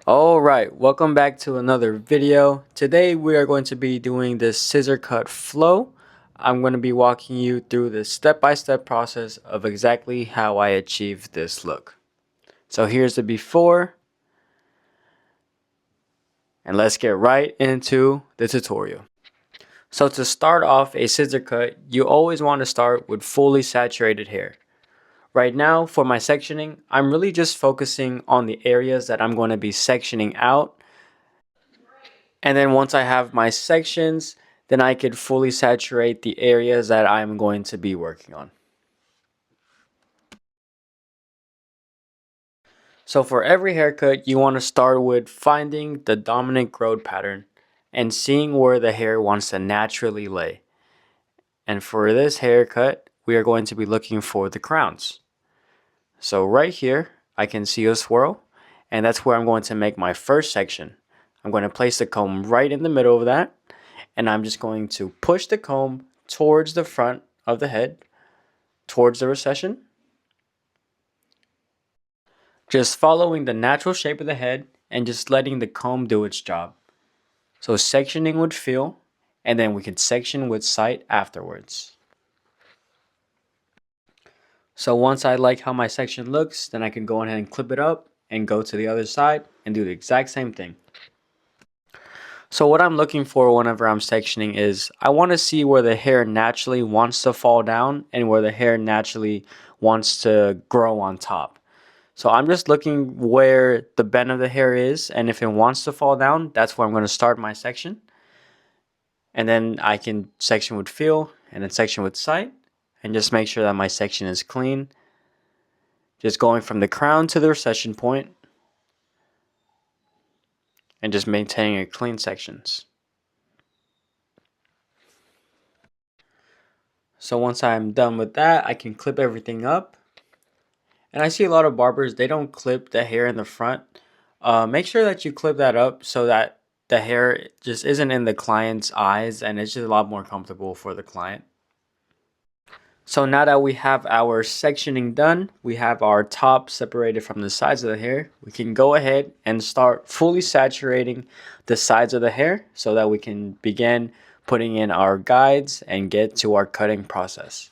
Alright, welcome back to another video. Today we are going to be doing this scissor cut flow. I'm going to be walking you through the step-by-step process of exactly how I achieve this look. So here's the before, and let's get right into the tutorial. So to start off a scissor cut, you always want to start with fully saturated hair. Right now, for my sectioning, I'm really just focusing on the areas that I'm going to be sectioning out. And then once I have my sections, then I could fully saturate the areas that I'm going to be working on. So for every haircut, you want to start with finding the dominant growth pattern and seeing where the hair wants to naturally lay. And for this haircut, we are going to be looking for the crowns. So right here, I can see a swirl, and that's where I'm going to make my first section. I'm going to place the comb right in the middle of that, and I'm just going to push the comb towards the front of the head, towards the recession. Just following the natural shape of the head and just letting the comb do its job. So sectioning with feel, and then we can section with sight afterwards. So once I like how my section looks, then I can go ahead and clip it up and go to the other side and do the exact same thing. So what I'm looking for whenever I'm sectioning is I want to see where the hair naturally wants to fall down and where the hair naturally wants to grow on top. So I'm just looking where the bend of the hair is, and if it wants to fall down, that's where I'm going to start my section. And then I can section with feel and then section with sight and just make sure that my section is clean. Just going from the crown to the recession point and just maintaining a clean sections. So once I'm done with that, I can clip everything up. And I see a lot of barbers, they don't clip the hair in the front. Make sure that you clip that up so that the hair just isn't in the client's eyes and it's just a lot more comfortable for the client. So now that we have our sectioning done, we have our top separated from the sides of the hair, we can go ahead and start fully saturating the sides of the hair so that we can begin putting in our guides and get to our cutting process.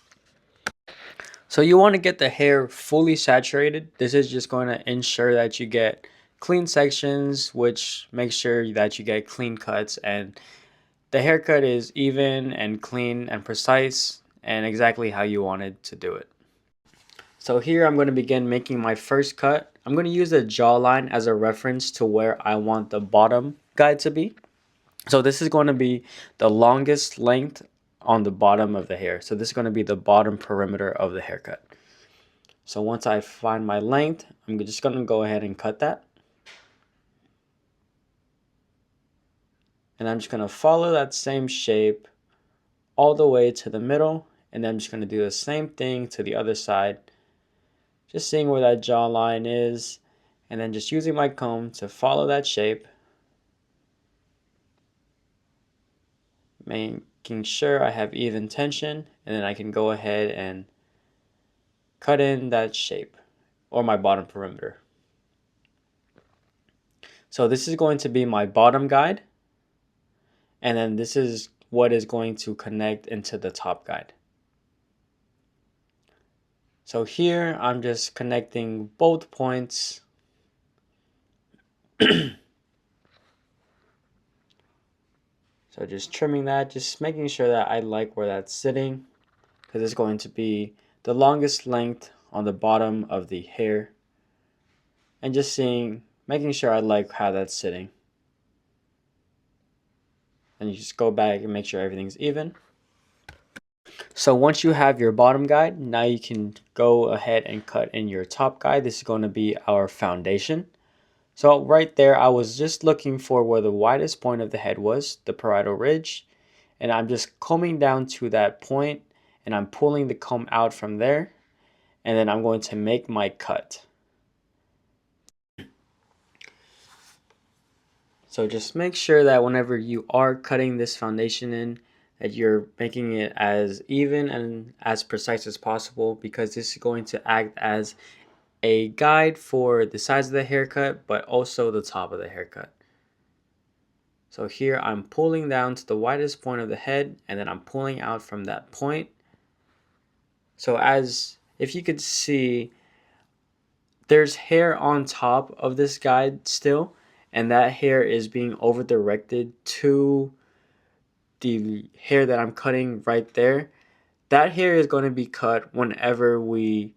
So you want to get the hair fully saturated. This is just going to ensure that you get clean sections, which makes sure that you get clean cuts and the haircut is even and clean and precise and exactly how you wanted to do it. So here I'm going to begin making my first cut. I'm going to use the jawline as a reference to where I want the bottom guide to be. So this is going to be the longest length on the bottom of the hair. So this is going to be the bottom perimeter of the haircut. So once I find my length, I'm just going to go ahead and cut that. And I'm just going to follow that same shape all the way to the middle. And then I'm just going to do the same thing to the other side. Just seeing where that jawline is. And then just using my comb to follow that shape. Making sure I have even tension. And then I can go ahead and cut in that shape or my bottom perimeter. So this is going to be my bottom guide. And then this is what is going to connect into the top guide. So here I'm just connecting both points. So just trimming that, just making sure that I like where that's sitting, because it's going to be the longest length on the bottom of the hair. And just making sure I like how that's sitting. And you just go back and make sure everything's even. So once you have your bottom guide, now you can go ahead and cut in your top guide. This is going to be our foundation. So right there, I was just looking for where the widest point of the head was, the parietal ridge. And I'm just combing down to that point, and I'm pulling the comb out from there. And then I'm going to make my cut. So just make sure that whenever you are cutting this foundation in, that you're making it as even and as precise as possible, because this is going to act as a guide for the size of the haircut, but also the top of the haircut. So here I'm pulling down to the widest point of the head, and then I'm pulling out from that point. So if you could see, there's hair on top of this guide still, and that hair is being over directed to the hair that I'm cutting right there. That hair is going to be cut whenever we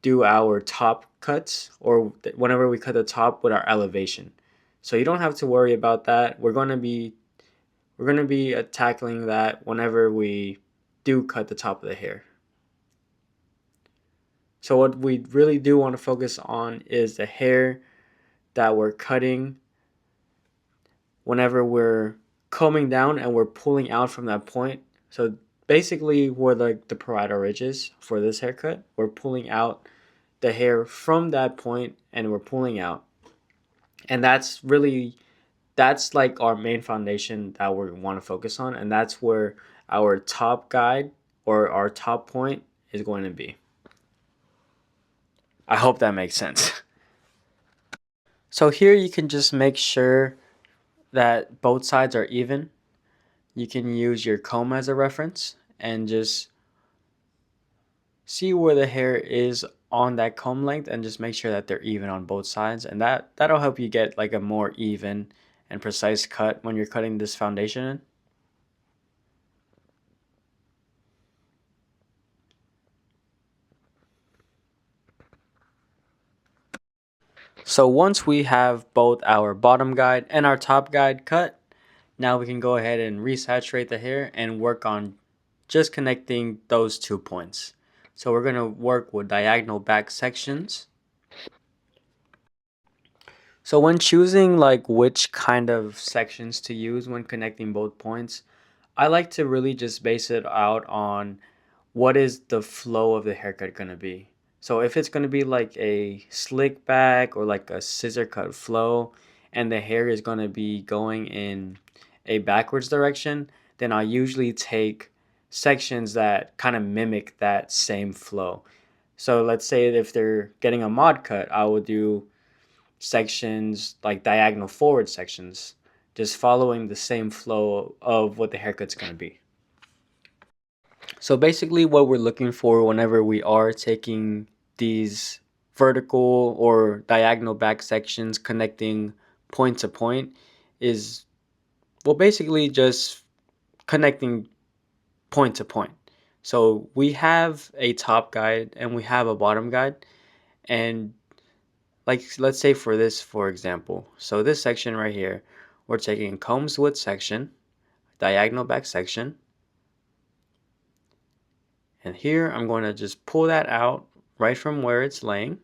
do our top cuts, or whenever we cut the top with our elevation. So you don't have to worry about that. We're going to be tackling that whenever we do cut the top of the hair. So what we really do want to focus on is the hair that we're cutting whenever we're combing down and we're pulling out from that point. So basically where the parietal ridge is for this haircut, we're pulling out the hair from that point and we're pulling out. And that's like our main foundation that we want to focus on, and that's where our top guide or our top point is going to be. I hope that makes sense. So here you can just make sure that both sides are even. You can use your comb as a reference and just see where the hair is on that comb length and just make sure that they're even on both sides, and that'll help you get like a more even and precise cut when you're cutting this foundation in. So once we have both our bottom guide and our top guide cut, now we can go ahead and resaturate the hair and work on just connecting those 2 points. So we're going to work with diagonal back sections. So when choosing like which kind of sections to use when connecting both points, I like to really just base it out on what is the flow of the haircut going to be. So if it's going to be like a slick back or like a scissor cut flow and the hair is going to be going in a backwards direction, then I usually take sections that kind of mimic that same flow. So let's say if they're getting a mod cut, I will do sections like diagonal forward sections, just following the same flow of what the haircut's going to be. So basically what we're looking for whenever we are taking these vertical or diagonal back sections connecting point to point is, well, basically just connecting point to point. So we have a top guide and we have a bottom guide, and like let's say for example, so this section right here, we're taking combs width section, diagonal back section, and here I'm going to just pull that out right from where it's laying,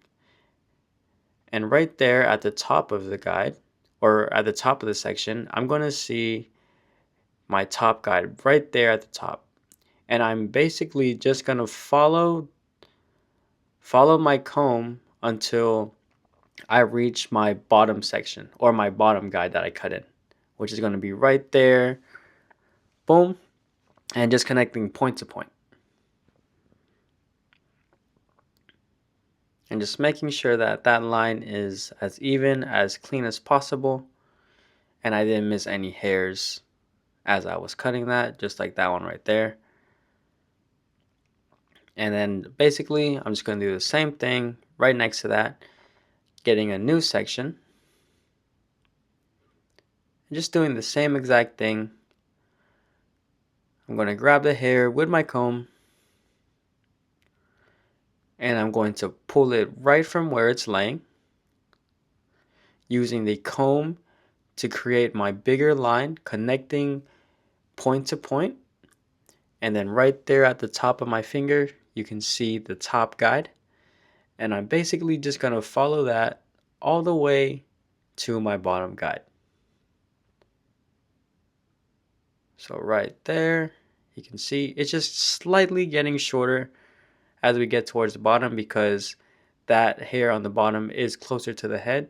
and right there at the top of the guide or at the top of the section, I'm going to see my top guide right there at the top, and I'm basically just going to follow my comb until I reach my bottom section or my bottom guide that I cut in, which is going to be right there, boom, and just connecting point to point. And just making sure that that line is as even, as clean as possible, and I didn't miss any hairs as I was cutting that, just like that one right there. And then basically I'm just going to do the same thing right next to that, getting a new section, just doing the same exact thing. I'm going to grab the hair with my comb and I'm going to pull it right from where it's laying, using the comb to create my bigger line connecting point to point. And then right there at the top of my finger, you can see the top guide. And I'm basically just going to follow that all the way to my bottom guide. So right there, you can see it's just slightly getting shorter as we get towards the bottom because that hair on the bottom is closer to the head.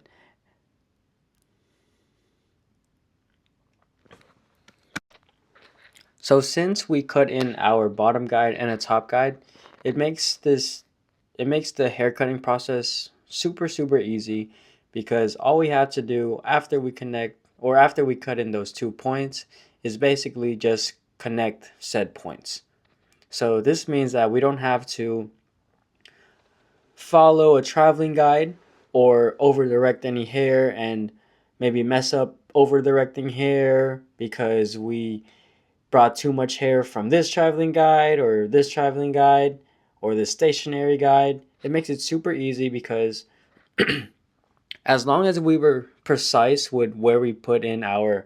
So since we cut in our bottom guide and a top guide, it makes this it makes the hair cutting process super easy, because all we have to do after we connect, or after we cut in those 2 points, is basically just connect said points. So this means that we don't have to follow a traveling guide or over direct any hair and maybe mess up over directing hair because we brought too much hair from this traveling guide or this traveling guide or this stationary guide. It makes it super easy because as long as we were precise with where we put in our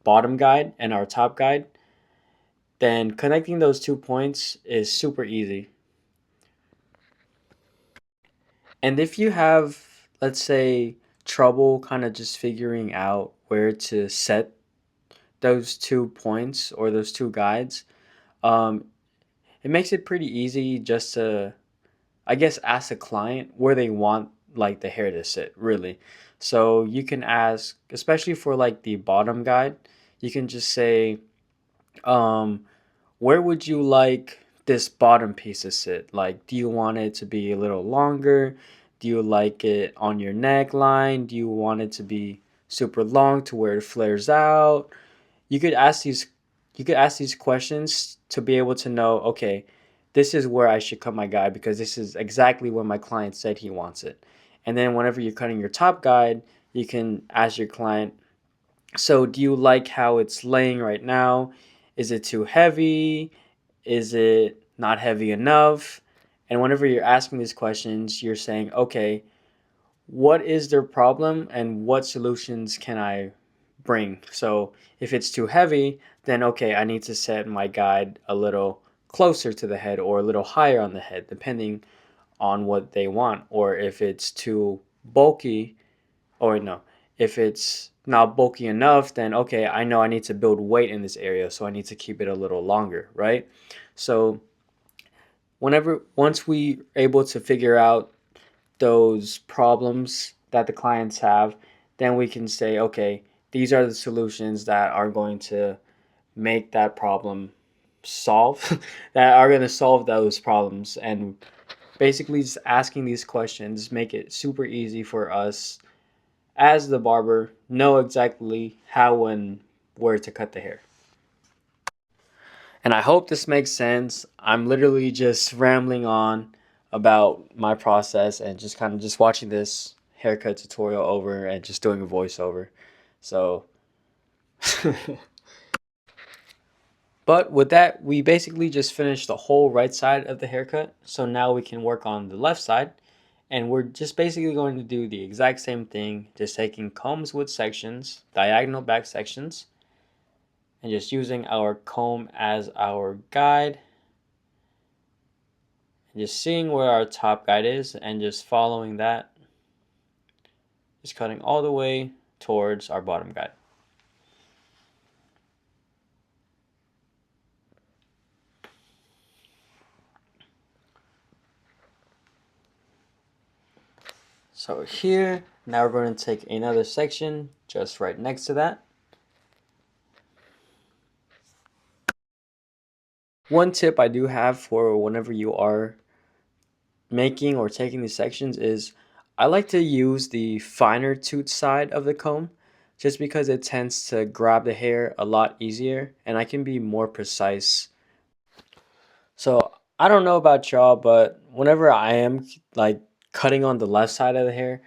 bottom guide and our top guide, then connecting those 2 points is super easy. And if you have, let's say, trouble kind of just figuring out where to set those 2 points or those two guides, um, it makes it pretty easy just to, I guess, ask a client where they want like the hair to sit, really. So you can ask, especially for like the bottom guide, you can just say, um, where would you like this bottom piece to sit? Like, do you want it to be a little longer? Do you like it on your neckline? Do you want it to be super long to where it flares out? You could ask these you could ask these questions to be able to know, okay, this is where I should cut my guide because this is exactly where my client said he wants it. And then whenever you're cutting your top guide, you can ask your client, so do you like how it's laying right now? Is it too heavy? Is it not heavy enough? And whenever you're asking these questions, you're saying, okay, what is their problem and what solutions can I bring? So if it's too heavy, then okay, I need to set my guide a little closer to the head or a little higher on the head, depending on what they want. Or if it's too bulky, or no, if it's not bulky enough, then okay, I know I need to build weight in this area, so I need to keep it a little longer, right? So once we able to figure out those problems that the clients have, then we can say, okay, these are the solutions that are going to make that problem solve, that are going to solve those problems. And basically, just asking these questions make it super easy for us as the barber know exactly how and where to cut the hair. And I hope this makes sense. I'm literally just rambling on about my process and just kind of just watching this haircut tutorial over and just doing a voiceover. So, but with that, we basically just finished the whole right side of the haircut. So now we can work on the left side. And we're just basically going to do the exact same thing, just taking combs with sections, diagonal back sections, and just using our comb as our guide, and just seeing where our top guide is and just following that, just cutting all the way towards our bottom guide. So here, now we're going to take another section just right next to that. One tip I do have for whenever you are making or taking these sections is I like to use the finer tooth side of the comb just because it tends to grab the hair a lot easier and I can be more precise. So I don't know about y'all, but whenever I am like cutting on the left side of the hair,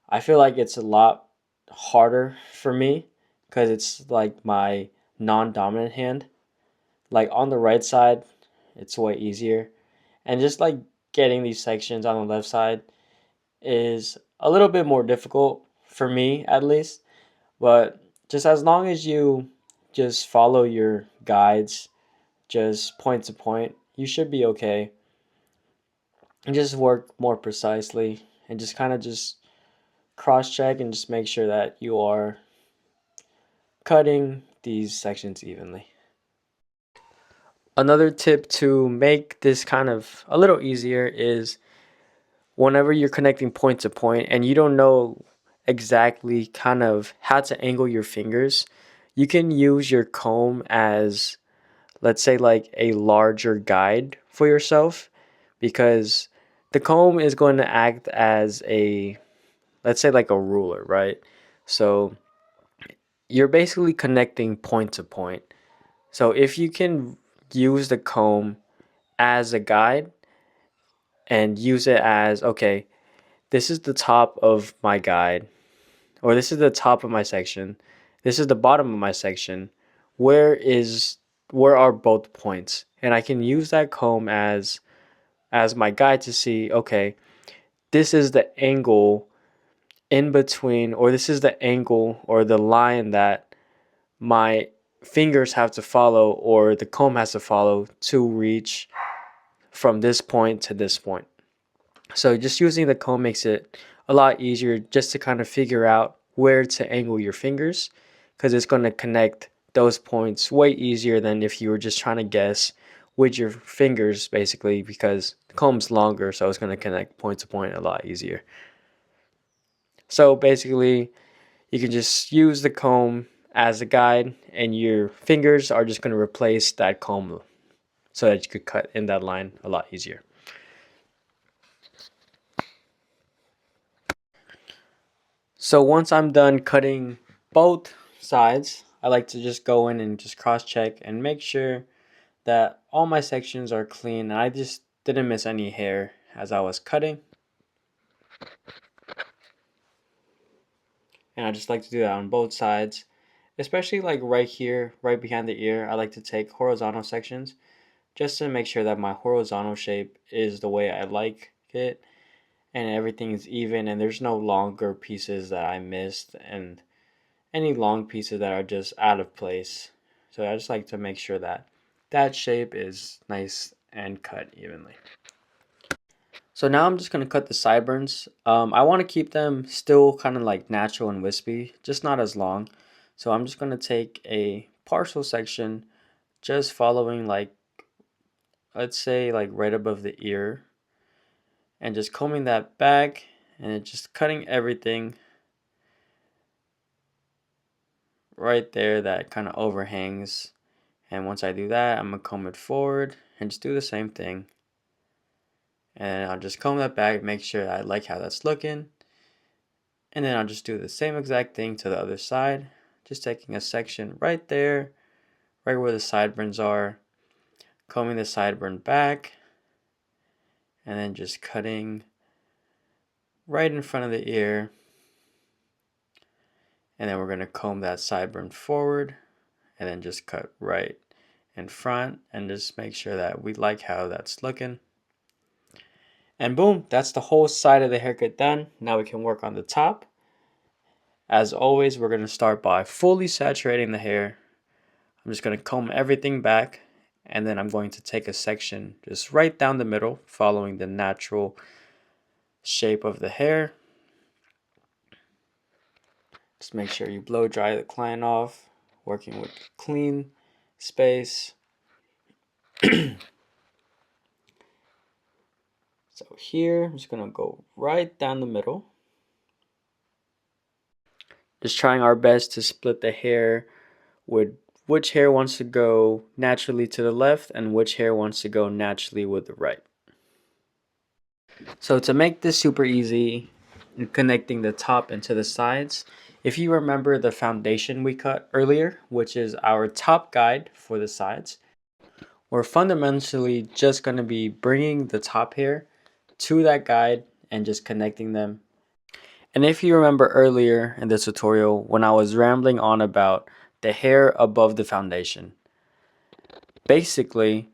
I feel like it's a lot harder for me because it's like my non-dominant hand. Like on the right side, it's way easier. And just like getting these sections on the left side is a little bit more difficult for me at least. But just as long as you just follow your guides, just point to point, you should be okay. And just work more precisely and just kind of just cross check and just make sure that you are cutting these sections evenly. Another tip to make this kind of a little easier is whenever you're connecting point to point and you don't know exactly kind of how to angle your fingers, you can use your comb as, let's say, like a larger guide for yourself, because The comb is going to act as a, let's say, like a ruler, right? So you're basically connecting point to point. So if you can use the comb as a guide and use it as, okay, this is the top of my guide, or this is the top of my section, this is the bottom of my section, where is where are both points? And I can use that comb as my guide to see, okay, this is the angle in between, or this is the angle or the line that my fingers have to follow, or the comb has to follow to reach from this point to this point. So just using the comb makes it a lot easier just to kind of figure out where to angle your fingers, because it's going to connect those points way easier than if you were just trying to guess with your fingers, basically, because the comb's longer, so it's going to connect point to point a lot easier. So basically, you can just use the comb as a guide, and your fingers are just going to replace that comb so that you could cut in that line a lot easier. So once I'm done cutting both sides, I like to just go in and just cross check and make sure that all my sections are clean and I just didn't miss any hair as I was cutting. And I just like to do that on both sides, especially like right here, right behind the ear. I like to take horizontal sections just to make sure that my horizontal shape is the way I like it and everything is even and there's no longer pieces that I missed and any long pieces that are just out of place. So I just like to make sure that that shape is nice and cut evenly. So now I'm just going to cut the sideburns. I want to keep them still kind of like natural and wispy, just not as long. So I'm just going to take a partial section just following like, let's say like right above the ear, and just combing that back and just cutting everything right there that kind of overhangs. And once I do that, I'm going to comb it forward and just do the same thing. And I'll just comb that back, make sure I like how that's looking. And then I'll just do the same exact thing to the other side. Just taking a section right there, right where the sideburns are, combing the sideburn back, and then just cutting right in front of the ear. And then we're going to comb that sideburn forward, and then just cut right in front, and just make sure that we like how that's looking. And boom, that's the whole side of the haircut done. Now we can work on the top. As always, we're going to start by fully saturating the hair. I'm just going to comb everything back, and then I'm going to take a section just right down the middle, following the natural shape of the hair. Just make sure you blow dry the client off, working with clean space. So here, I'm just going to go right down the middle. Just trying our best to split the hair with which hair wants to go naturally to the left and which hair wants to go naturally with the right. So to make this super easy in connecting the top into the sides, if you remember the foundation we cut earlier, which is our top guide for the sides, we're fundamentally just going to be bringing the top hair to that guide and just connecting them. And if you remember earlier in this tutorial when I was rambling on about the hair above the foundation, basically,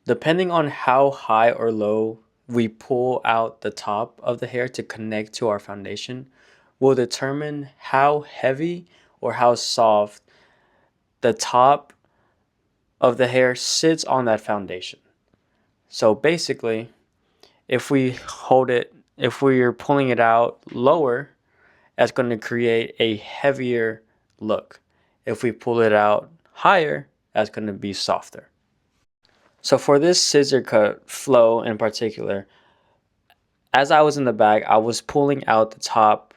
depending on how high or low we pull out the top of the hair to connect to our foundation will determine how heavy or how soft the top of the hair sits on that foundation. So basically, if we're pulling it out lower, that's going to create a heavier look. If we pull it out higher, that's going to be softer. So for this scissor cut flow in particular, as I was in the back, I was pulling out the top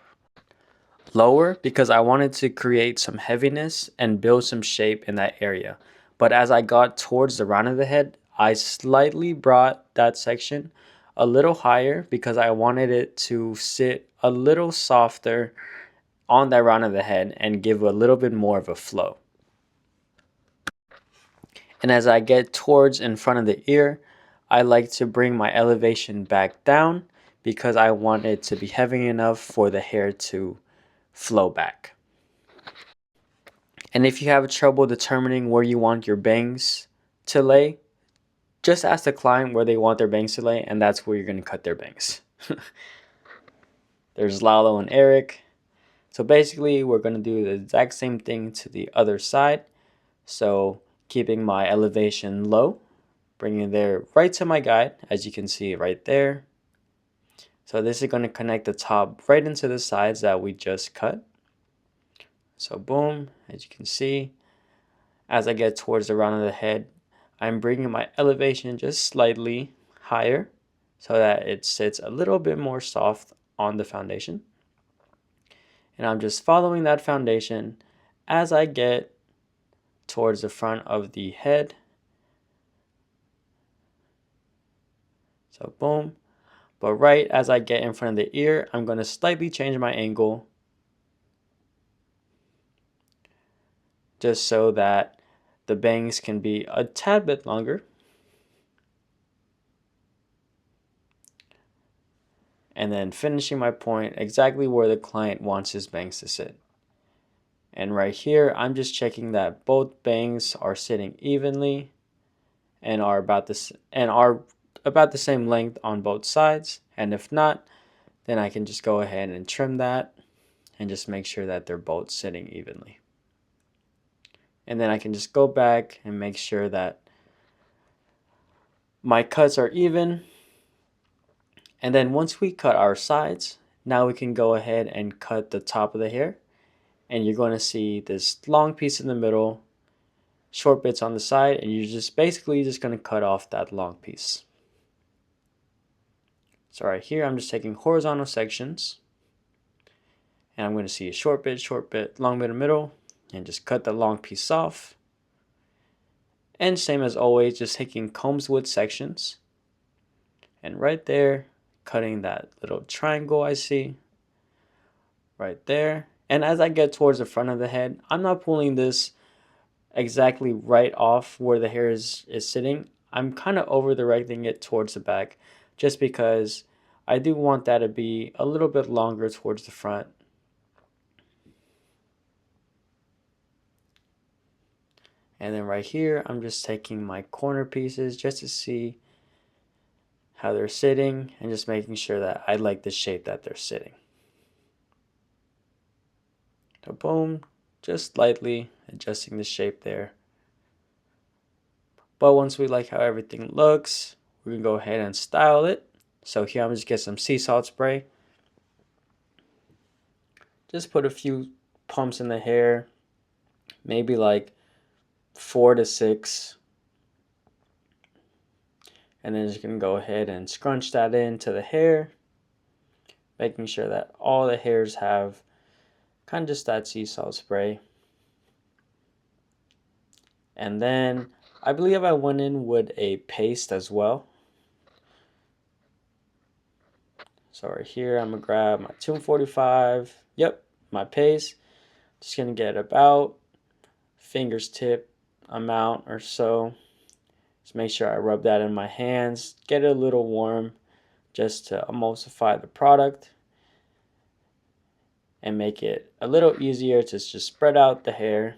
lower because I wanted to create some heaviness and build some shape in that area. But as I got towards the round of the head, I slightly brought that section a little higher because I wanted it to sit a little softer on that round of the head and give a little bit more of a flow. And as I get towards in front of the ear, I like to bring my elevation back down because I want it to be heavy enough for the hair to flow back. And if you have trouble determining where you want your bangs to lay, just ask the client where they want their bangs to lay, and that's where you're going to cut their bangs. There's Lalo and Eric. So basically, we're going to do the exact same thing to the other side. So keeping my elevation low, bringing it there right to my guide, as you can see right there. So this is going to connect the top right into the sides that we just cut. So boom, as you can see, as I get towards the round of the head, I'm bringing my elevation just slightly higher so that it sits a little bit more soft on the foundation. And I'm just following that foundation as I get towards the front of the head. So boom. But right as I get in front of the ear, I'm going to slightly change my angle just so that the bangs can be a tad bit longer. And then finishing my point exactly where the client wants his bangs to sit. And right here, I'm just checking that both bangs are sitting evenly and are about the same length on both sides. And if not, then I can just go ahead and trim that and just make sure that they're both sitting evenly. And then I can just go back and make sure that my cuts are even. And then once we cut our sides, now we can go ahead and cut the top of the hair. And you're going to see this long piece in the middle, short bits on the side, and you're just basically just going to cut off that long piece. So right here, I'm just taking horizontal sections. And I'm going to see a short bit, long bit in the middle, and just cut the long piece off. And same as always, just taking combs width sections. And right there, cutting that little triangle I see. Right there. And as I get towards the front of the head, I'm not pulling this exactly right off where the hair is sitting. I'm kind of over directing it towards the back just because I do want that to be a little bit longer towards the front. And then right here, I'm just taking my corner pieces just to see how they're sitting and just making sure that I like the shape that they're sitting. So boom, just slightly adjusting the shape there. But once we like how everything looks, we can go ahead and style it. So here I'm just get some sea salt spray. Just put a few pumps in the hair, maybe like 4 to 6. And then just gonna go ahead and scrunch that into the hair, making sure that all the hairs have kind of just that sea salt spray. And then I believe I went in with a paste as well. So right here, I'm gonna grab my 245. Yep, my paste. Just gonna get about finger's tip amount or so. Just make sure I rub that in my hands, get it a little warm just to emulsify the product and make it a little easier to just spread out the hair.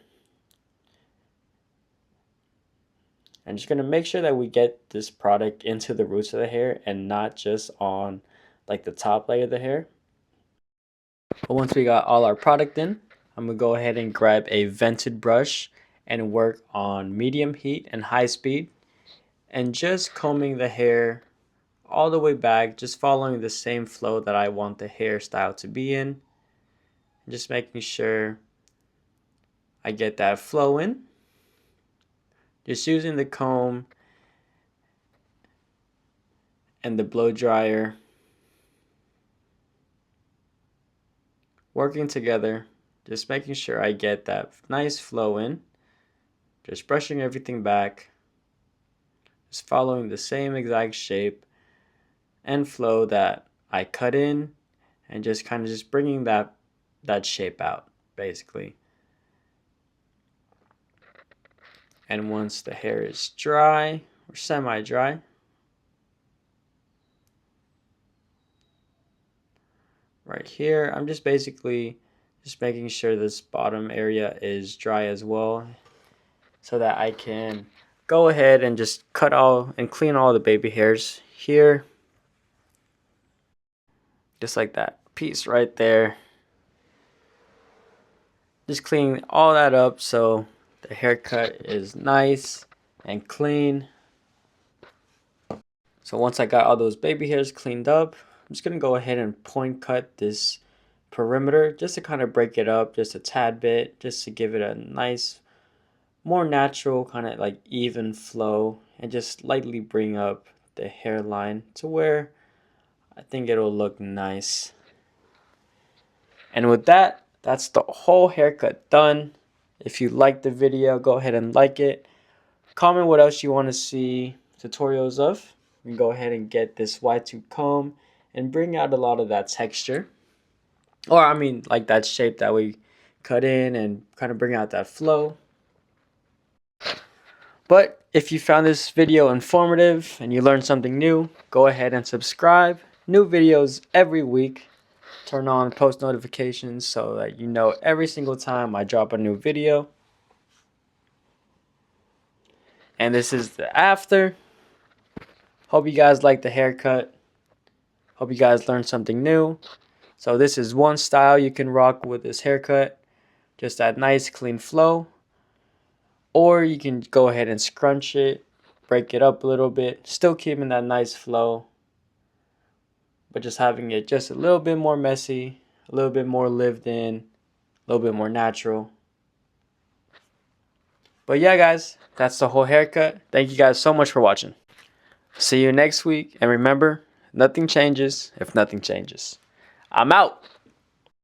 I'm just going to make sure that we get this product into the roots of the hair and not just on like the top layer of the hair. But once we got all our product in, I'm going to go ahead and grab a vented brush and work on medium heat and high speed and just combing the hair all the way back, just following the same flow that I want the hairstyle to be in. Just making sure I get that flow in. Just using the comb and the blow dryer, working together, just making sure I get that nice flow in. Just brushing everything back, just following the same exact shape and flow that I cut in, and just kind of just bringing that shape out basically. And once the hair is dry or semi-dry, right here, I'm just basically just making sure this bottom area is dry as well, so that I can go ahead and just cut all and clean all the baby hairs here. Just like that piece right there. Just clean all that up so the haircut is nice and clean. So once I got all those baby hairs cleaned up, I'm just going to go ahead and point cut this perimeter just to kind of break it up just a tad bit, just to give it a nice, more natural kind of like even flow, and just lightly bring up the hairline to where I think it'll look nice. And with that, that's the whole haircut done. If you liked the video, go ahead and like it. Comment what else you want to see tutorials of. We can go ahead and get this wide tooth comb and bring out a lot of that texture. Or I mean like that shape that we cut in, and kind of bring out that flow. But if you found this video informative and you learned something new, go ahead and subscribe. New videos every week. Turn on post notifications so that you know every single time I drop a new video. And this is the after. Hope you guys like the haircut. Hope you guys learned something new. So this is one style you can rock with this haircut. Just that nice clean flow. Or you can go ahead and scrunch it, break it up a little bit, still keeping that nice flow, but just having it just a little bit more messy, a little bit more lived in, a little bit more natural. But yeah, guys, that's the whole haircut. Thank you guys so much for watching. See you next week, and remember, nothing changes if nothing changes. I'm out.